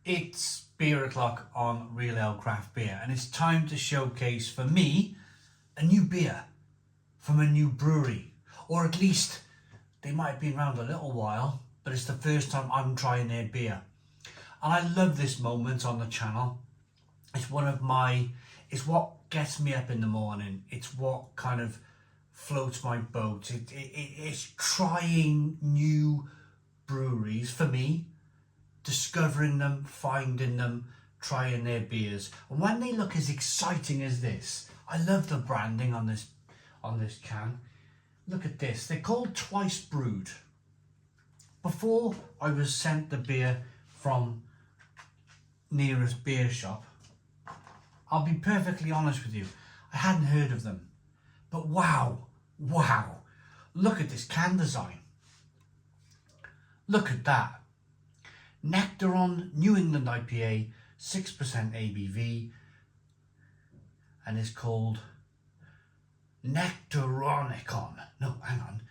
It's beer o'clock on Real Ale Craft Beer, and it's time to showcase for me a new beer from a new brewery, or at least they might have been around a little while, but it's the first time I'm trying their beer. And I love this moment on the channel. It's it's what gets me up in the morning. It's what kind of floats my boat. It's trying new breweries for me, discovering them, finding them, trying their beers. And when they look as exciting as this, I love the branding on this can. Look at this. They're called Twice Brewed. Before I was sent the beer from nearest beer shop, I'll be perfectly honest with you, I hadn't heard of them. But wow, look at this can design. Look at that. Nectaron New England IPA, 6% ABV, and it's called Nectaronicon. No, hang on.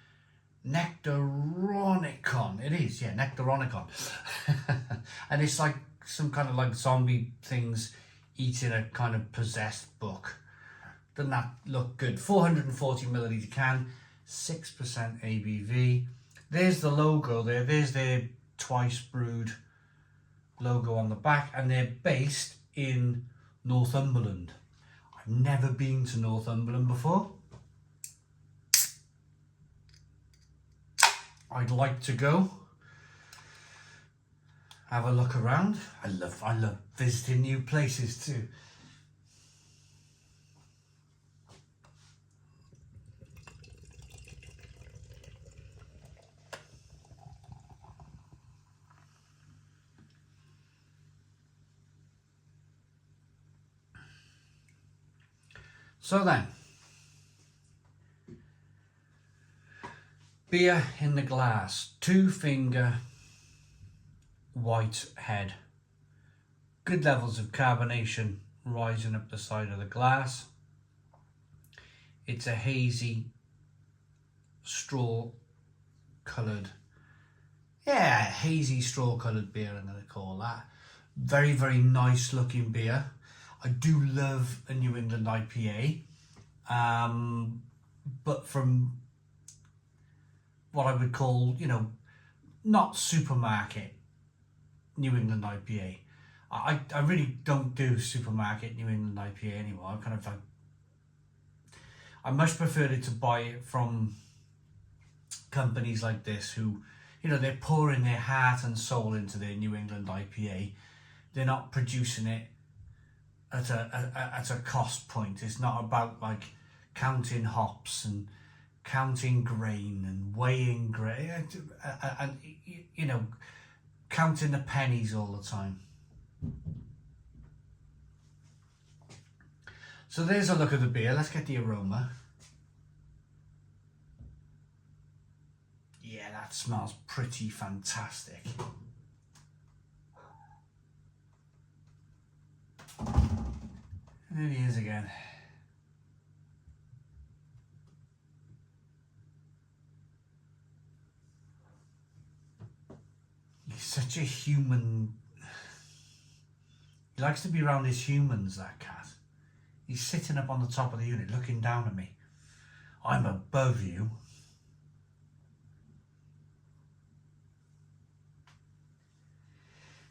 Nectaronicon. It is, yeah, Nectaronicon. And it's like some kind of like zombie things eating a kind of possessed book. Doesn't that look good? 440 milliliter can, 6% ABV. There's the logo there. There's their Twice Brewed logo on the back, and they're based in Northumberland. I've never been to Northumberland before. I'd like to go have a look around. I love visiting new places too. So then, beer in the glass, 2-finger white head, good levels of carbonation rising up the side of the glass. It's a hazy straw coloured, hazy straw coloured beer, I'm going to call that. Very, very nice looking beer. I do love a New England IPA, but from what I would call, not supermarket New England IPA. I really don't do supermarket New England IPA anymore. I much prefer to buy it from companies like this who, they're pouring their heart and soul into their New England IPA. They're not producing it at a cost point. It's not about like counting hops and counting grain and weighing grain and counting the pennies all the time. So there's a look at the beer. Let's get the aroma. Yeah, that smells pretty fantastic. There he is again. He's such a human. He likes to be around his humans, that cat. He's sitting up on the top of the unit looking down at me. I'm above you.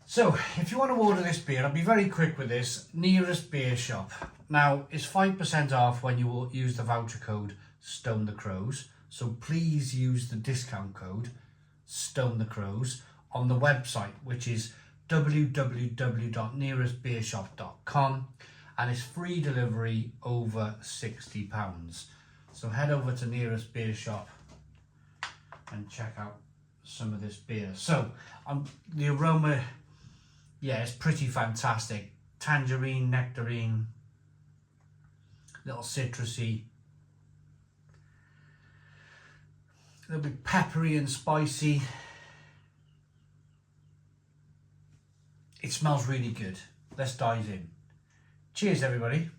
So, if you want to order this beer, I'll be very quick with this. Nearest beer shop. Now, it's 5% off when you will use the voucher code Stone the Crows. So please use the discount code Stone the Crows on the website, which is www.nearestbeershop.com, and it's free delivery over £60. So head over to Nearest Beer Shop and check out some of this beer. So the aroma, yeah, it's pretty fantastic. Tangerine, nectarine, little citrusy, a little bit peppery and spicy. It smells really good. Let's dive in. Cheers, everybody.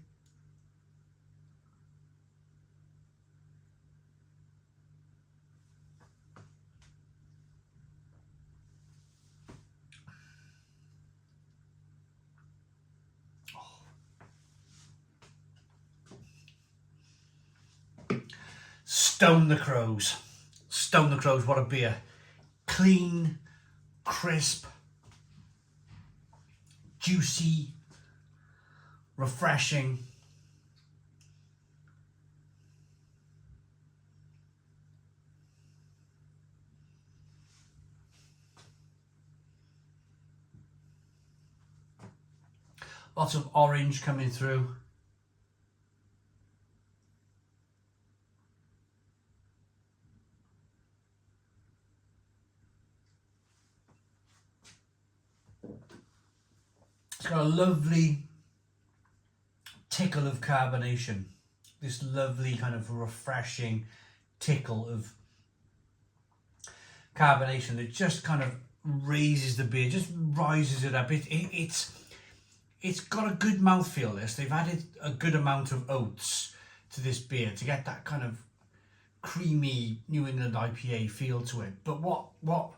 Stone the Crows. Stone the Crows, what a beer. Clean, crisp, juicy, refreshing. Lots of orange coming through. It's got a lovely tickle of carbonation. This lovely kind of refreshing tickle of carbonation that just kind of raises the beer, just rises it up. It's got a good mouthfeel, this. They've added a good amount of oats to this beer to get that kind of creamy New England IPA feel to it. But what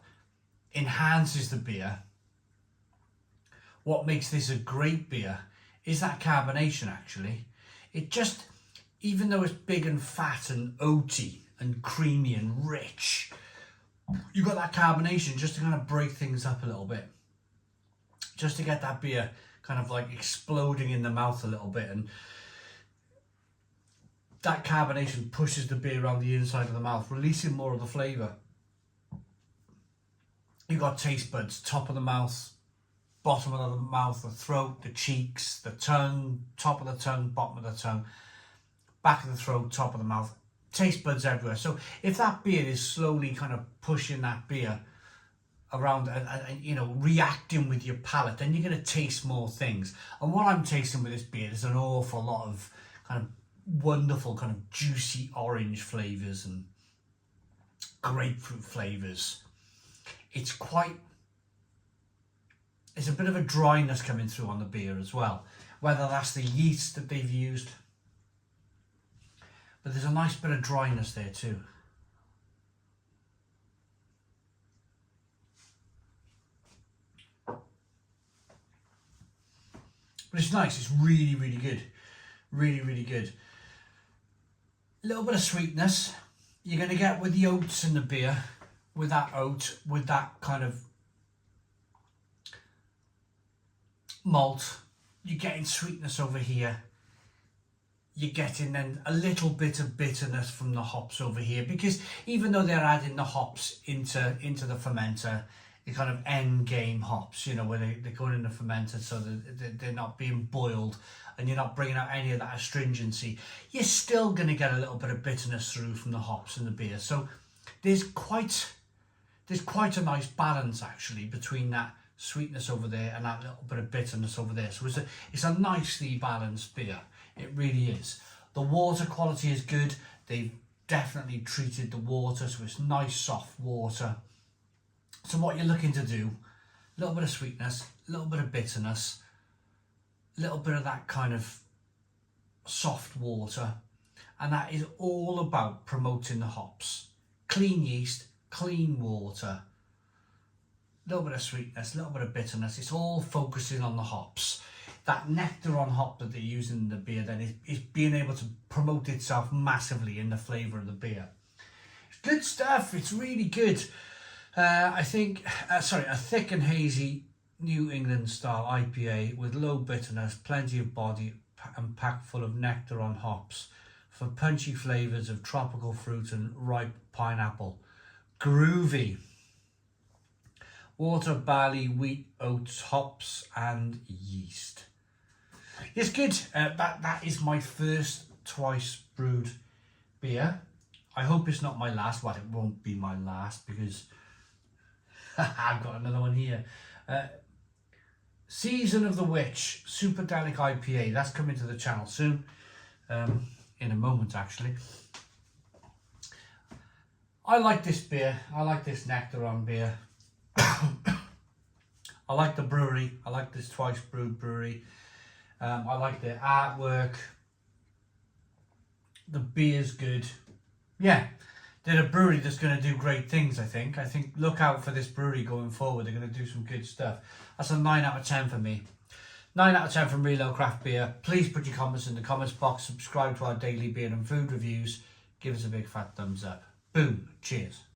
enhances the beer, what makes this a great beer, is that carbonation, actually. It just, even though it's big and fat and oaty and creamy and rich, you've got that carbonation just to kind of break things up a little bit. Just to get that beer kind of like exploding in the mouth a little bit, and that carbonation pushes the beer around the inside of the mouth, releasing more of the flavour. You've got taste buds, top of the mouth, bottom of the mouth, the throat, the cheeks, the tongue, top of the tongue, bottom of the tongue, back of the throat, top of the mouth, taste buds everywhere. So if that beer is slowly kind of pushing that beer around and you know, reacting with your palate, then you're going to taste more things. And what I'm tasting with this beer is an awful lot of kind of wonderful kind of juicy orange flavours and grapefruit flavours. It's a bit of a dryness coming through on the beer as well, whether that's the yeast that they've used, but there's a nice bit of dryness there too. But it's nice, it's really, really good. Really, really good. A little bit of sweetness you're going to get with the oats in the beer, with that oat, with that kind of malt. You're getting sweetness over here. You're getting then a little bit of bitterness from the hops over here, because even though they're adding the hops into the fermenter, the kind of end game hops, you know, where they're going in the fermenter so that they're not being boiled and you're not bringing out any of that astringency, you're still going to get a little bit of bitterness through from the hops in the beer. So there's quite a nice balance actually between that sweetness over there and that little bit of bitterness over there. So it's a nicely balanced beer. It really is. The water quality is good. They've definitely treated the water, so it's nice soft water. So what you're looking to do, a little bit of sweetness, a little bit of bitterness, a little bit of that kind of soft water, and that is all about promoting the hops. Clean yeast, clean water, a little bit of sweetness, a little bit of bitterness. It's all focusing on the hops. That Nectaron hop that they're using in the beer then is being able to promote itself massively in the flavour of the beer. It's good stuff, it's really good. I think, a thick and hazy New England style IPA with low bitterness, plenty of body and packed full of Nectaron hops for punchy flavours of tropical fruit and ripe pineapple. Groovy. Water, barley, wheat, oats, hops and yeast. It's good. That is my first twice brewed beer. I hope it's not my last. Well, it won't be my last because I've got another one here. Season of the Witch Superdelic IPA. That's coming to the channel soon. In a moment, actually. I like this beer. I like this Nectaron beer. I like the brewery. I like this twice brewed brewery. I like the artwork. The beer's good. Yeah. They're a brewery that's going to do great things, I think. Look out for this brewery going forward. They're going to do some good stuff. That's a 9 out of 10 for me. 9 out of 10 from Real Ale Craft Beer. Please put your comments in the comments box. Subscribe to our daily beer and food reviews. give us a big fat thumbs up. Boom, cheers.